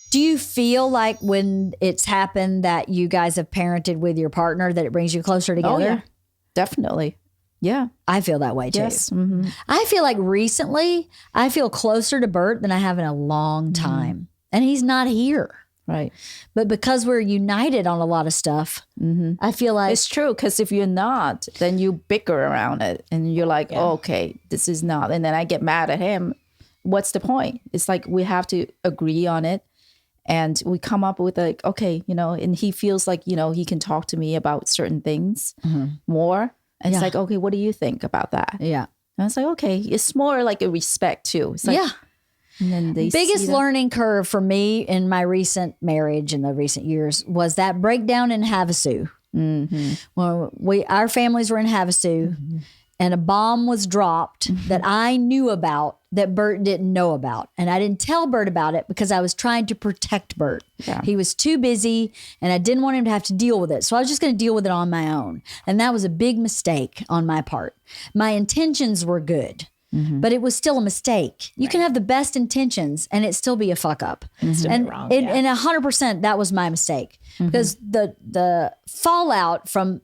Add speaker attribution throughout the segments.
Speaker 1: Do you feel like when it's happened that you guys have parented with your partner that it brings you closer together?
Speaker 2: Oh, yeah. Definitely. Yeah.
Speaker 1: I feel that way too.
Speaker 2: Yes. Mm-hmm.
Speaker 1: I feel like recently I feel closer to Bert than I have in a long time. And he's not here.
Speaker 2: Right.
Speaker 1: But because we're united on a lot of stuff, I feel like
Speaker 2: it's true. Because if you're not, then you bicker around it and you're like, oh, okay, this is not. And then I get mad at him. What's the point? It's like we have to agree on it. And we come up with like, okay, and he feels like, he can talk to me about certain things more. And it's like, okay, what do you think about that?
Speaker 1: Yeah.
Speaker 2: And it's like, okay, it's more like a respect too. It's like, and then they
Speaker 1: biggest learning curve for me in my recent marriage in the recent years was that breakdown in Havasu. When our families were in Havasu and a bomb was dropped that I knew about that Bert didn't know about. And I didn't tell Bert about it because I was trying to protect Bert. Yeah. He was too busy and I didn't want him to have to deal with it. So I was just going to deal with it on my own. And that was a big mistake on my part. My intentions were good. But it was still a mistake. You can have the best intentions and it still be a fuck up. And
Speaker 3: wrong,
Speaker 1: and 100% that was my mistake. Because the fallout from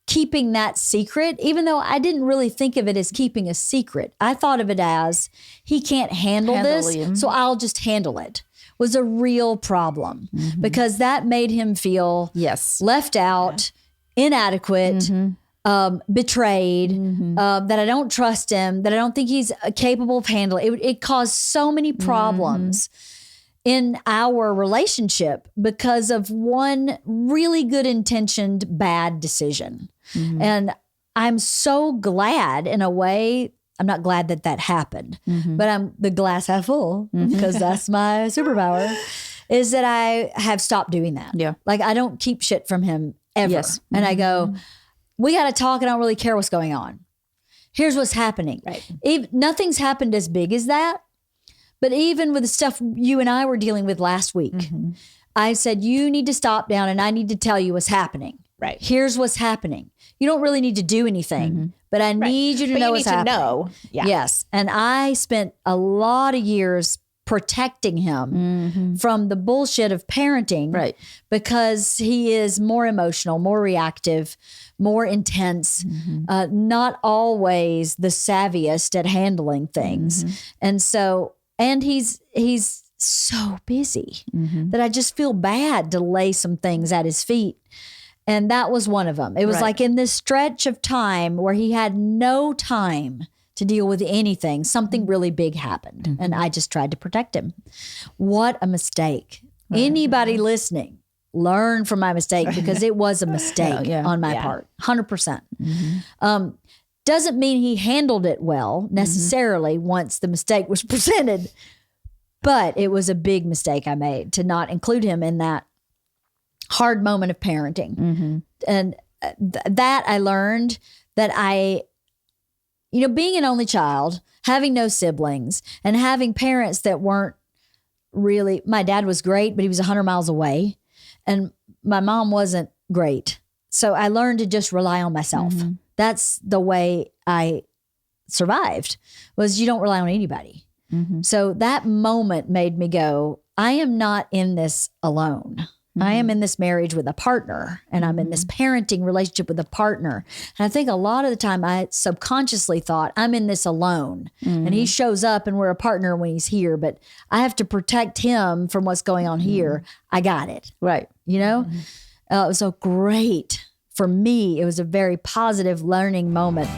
Speaker 1: keeping that secret, even though I didn't really think of it as keeping a secret, I thought of it as he can't handle this, so I'll just handle it, was a real problem. Because that made him feel left out, inadequate, betrayed, that I don't trust him, that I don't think he's capable of handling. It caused so many problems in our relationship because of one really good intentioned bad decision. And I'm so glad in a way, I'm not glad that that happened, but I'm the glass half full because that's my superpower, is that I have stopped doing that. Yeah. Like I don't keep shit from him ever. Yes. And I go, we got to talk. I don't really care what's going on. Here's what's happening. Right. Nothing's happened as big as that. But even with the stuff you and I were dealing with last week, I said, you need to stop down and I need to tell you what's happening. Right. Here's what's happening. You don't really need to do anything, but I need you to know what's happening. Know. Yeah. Yes. And I spent a lot of years protecting him from the bullshit of parenting because he is more emotional, more reactive, more intense, not always the savviest at handling things. And so, and he's so busy that I just feel bad to lay some things at his feet. And that was one of them. It was like in this stretch of time where he had no time to deal with anything, something really big happened. And I just tried to protect him. What a mistake. Anybody listening, learn from my mistake because it was a mistake on my part, 100%. Doesn't mean he handled it well necessarily once the mistake was presented, but it was a big mistake I made to not include him in that hard moment of parenting. And that I learned that being an only child, having no siblings, and having parents that weren't really, my dad was great, but he was 100 miles away. And my mom wasn't great. So I learned to just rely on myself. That's the way I survived, was you don't rely on anybody. So that moment made me go, I am not in this alone. I am in this marriage with a partner and I'm in this parenting relationship with a partner. And I think a lot of the time I subconsciously thought I'm in this alone and he shows up and we're a partner when he's here, but I have to protect him from what's going on here. I got it. Right. It was so great for me. It was a very positive learning moment.